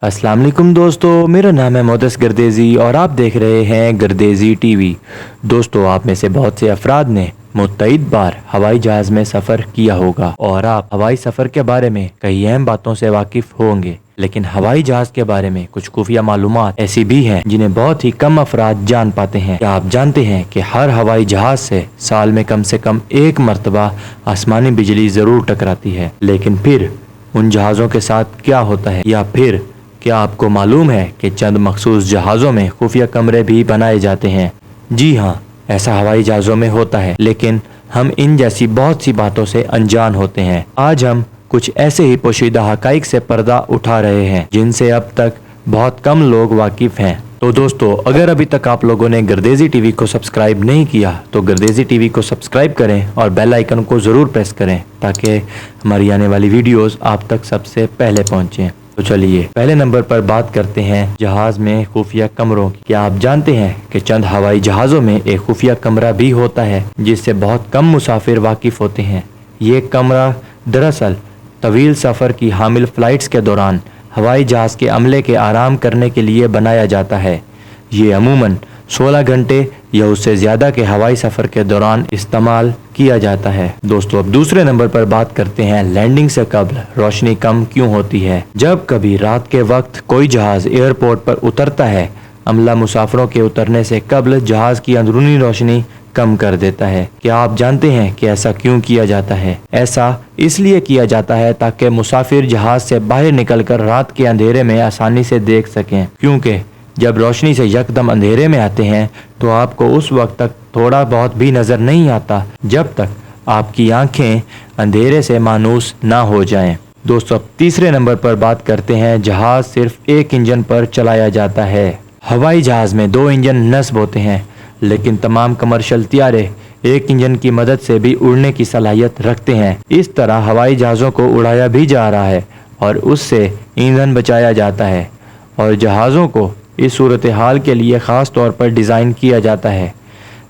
अस्सलाम वालेकुम दोस्तों, मेरा नाम है मोहद्दस गर्देज़ी और आप देख रहे हैं गर्देज़ी टीवी। दोस्तों, आप में से बहुत से अफराद ने मुतअद्दिद बार हवाई जहाज़ में सफ़र किया होगा और आप हवाई सफ़र के बारे में कई अहम बातों से वाकिफ़ होंगे। लेकिन हवाई जहाज़ के बारे में कुछ खुफिया मालूमात ऐसी भी हैं जिन्हें बहुत ही कम अफराद जान पाते हैं। क्या आप जानते हैं कि हर हवाई जहाज़ से साल में कम से कम एक मरतबा आसमानी बिजली ज़रूर टकराती है? लेकिन फिर उन जहाज़ों के साथ क्या होता है? या फिर क्या आपको मालूम है कि चंद मखसूस जहाज़ों में खुफिया कमरे भी बनाए जाते हैं? जी हाँ, ऐसा हवाई जहाज़ों में होता है, लेकिन हम इन जैसी बहुत सी बातों से अनजान होते हैं। आज हम कुछ ऐसे ही पोशीदा हकाइक से पर्दा उठा रहे हैं जिनसे अब तक बहुत कम लोग वाकिफ़ हैं। तो दोस्तों, अगर अभी तक आप लोगों ने गर्देज़ी टीवी को सब्सक्राइब नहीं किया तो गर्देज़ी टीवी को सब्सक्राइब करें और बेल आइकन को ज़रूर प्रेस करें ताकि हमारी आने वाली वीडियोस आप तक सबसे पहले पहुंचें। तो चलिए पहले नंबर पर बात करते हैं जहाज़ में खुफिया कमरों की। क्या आप जानते हैं कि चंद हवाई जहाज़ों में एक खुफिया कमरा भी होता है जिससे बहुत कम मुसाफिर वाकिफ़ होते हैं? ये कमरा दरअसल तवील सफ़र की हामिल फ़्लाइट्स के दौरान हवाई जहाज़ के अमले के आराम करने के लिए बनाया जाता है। ये अमूमन 16 घंटे या उससे ज़्यादा के हवाई सफ़र के दौरान इस्तेमाल किया जाता है। दोस्तों, अब दूसरे नंबर पर बात करते हैं लैंडिंग से कबल रोशनी कम क्यों होती है। जब कभी रात के वक्त कोई जहाज़ एयरपोर्ट पर उतरता है, अमला मुसाफिरों के उतरने से कबल जहाज़ की अंदरूनी रोशनी कम कर देता है। क्या आप जानते हैं कि ऐसा क्यों किया जाता है? ऐसा इसलिए किया जाता है ताकि मुसाफिर जहाज़ से बाहर निकलकर रात के अंधेरे में आसानी से देख सकें, क्योंकि जब रोशनी से यकदम अंधेरे में आते हैं तो आपको उस वक्त तक थोड़ा बहुत भी नज़र नहीं आता जब तक आपकी आंखें अंधेरे से मानूस ना हो जाएं। दोस्तों, तीसरे नंबर पर बात करते हैं जहाज़ सिर्फ एक इंजन पर चलाया जाता है। हवाई जहाज़ में 2 इंजन नस्ब होते हैं, लेकिन तमाम कमर्शियल तियारे एक इंजन की मदद से भी उड़ने की सलाहियत रखते हैं। इस तरह हवाई जहाज़ों को उड़ाया भी जा रहा है और उससे ईंधन बचाया जाता है और जहाज़ों को इस सूरत हाल के लिए ख़ास तौर पर डिज़ाइन किया जाता है,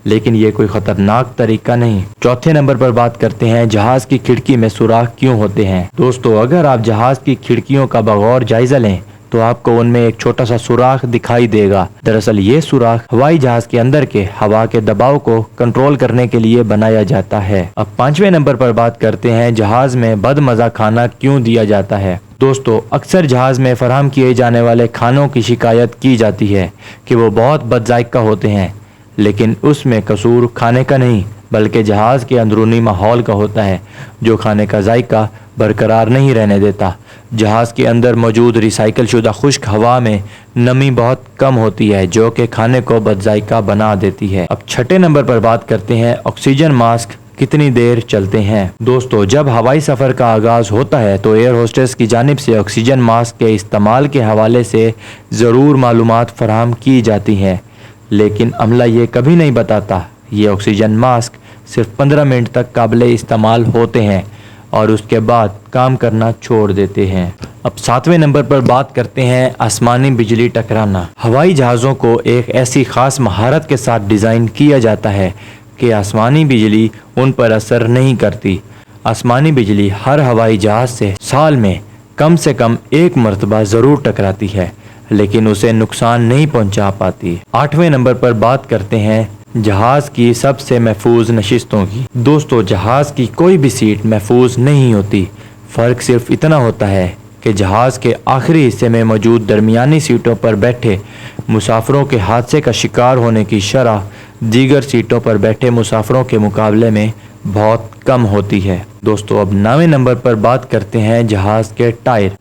लेकिन ये कोई ख़तरनाक तरीका नहीं। चौथे नंबर पर बात करते हैं जहाज़ की खिड़की में सुराख क्यों होते हैं। दोस्तों, अगर आप जहाज़ की खिड़कियों का बगौर जायज़ा लें तो आपको उनमें एक छोटा सा सुराख दिखाई देगा। दरअसल ये सुराख हवाई जहाज़ के अंदर के हवा के दबाव को कंट्रोल करने के लिए बनाया जाता है। अब 5वें नंबर पर बात करते हैं जहाज़ में बदमज़ा खाना क्यों दिया जाता है। दोस्तों, अक्सर जहाज़ में फराहम किए जाने वाले खानों की शिकायत की जाती है कि वो बहुत बदजायका होते हैं, लेकिन उसमें कसूर खाने का नहीं बल्कि जहाज़ के अंदरूनी माहौल का होता है जो खाने का जायका बरकरार नहीं रहने देता। जहाज़ के अंदर मौजूद रिसाइकिल शुदा खुश्क हवा में नमी बहुत कम होती है जो कि खाने को बदजायका बना देती है। अब 6ठे नंबर पर बात करते हैं ऑक्सीजन मास्क कितनी देर चलते हैं। दोस्तों, जब हवाई सफ़र का आगाज़ होता है तो एयर होस्टेस की जानिब से ऑक्सीजन मास्क के इस्तेमाल के हवाले से ज़रूर मालूमात फराहम की जाती हैं, लेकिन अमला ये कभी नहीं बताता ये ऑक्सीजन मास्क सिर्फ 15 मिनट तक काबिल इस्तेमाल होते हैं और उसके बाद काम करना छोड़ देते हैं। अब 7वें नंबर पर बात करते हैं आसमानी बिजली टकराना। हवाई जहाज़ों को एक ऐसी ख़ास महारत के साथ डिज़ाइन किया जाता है कि आसमानी बिजली उन पर असर नहीं करती। आसमानी बिजली हर हवाई जहाज़ से साल में कम से कम एक मरतबा ज़रूर टकराती है, लेकिन उसे नुकसान नहीं पहुंचा पाती। 8वें नंबर पर बात करते हैं जहाज़ की सबसे महफूज नशिस्तों की। दोस्तों, जहाज़ की कोई भी सीट महफूज नहीं होती। फ़र्क सिर्फ इतना होता है कि जहाज़ के आखिरी हिस्से में मौजूद दरमियानी सीटों पर बैठे मुसाफिरों के हादसे का शिकार होने की शरह दीगर सीटों पर बैठे मुसाफिरों के मुकाबले में बहुत कम होती है। दोस्तों, अब 9वें नंबर पर बात करते हैं जहाज़ के टायर।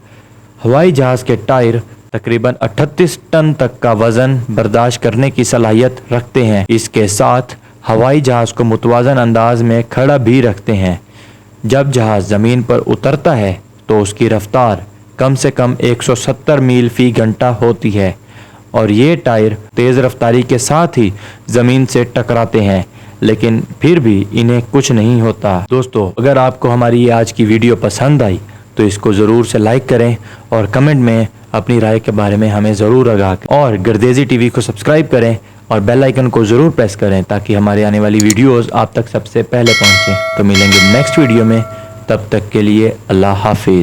हवाई जहाज़ के टायर तकरीबन 38 टन तक का वज़न बर्दाश्त करने की सलाहियत रखते हैं। इसके साथ हवाई जहाज़ को मुतवाज़न अंदाज में खड़ा भी रखते हैं। जब जहाज़ ज़मीन पर उतरता है तो उसकी रफ्तार कम से कम 170 मील फ़ी घंटा होती है और ये टायर तेज़ रफ्तारी के साथ ही ज़मीन से टकराते हैं, लेकिन फिर भी इन्हें कुछ नहीं होता। दोस्तों, अगर आपको हमारी ये आज की वीडियो पसंद आई तो इसको ज़रूर से लाइक करें और कमेंट में अपनी राय के बारे में हमें ज़रूर आगाह करें और गर्देज़ी टीवी को सब्सक्राइब करें और बेल आइकन को ज़रूर प्रेस करें ताकि हमारे आने वाली वीडियोस आप तक सबसे पहले पहुंचें। तो मिलेंगे नेक्स्ट वीडियो में, तब तक के लिए अल्लाह हाफिज़।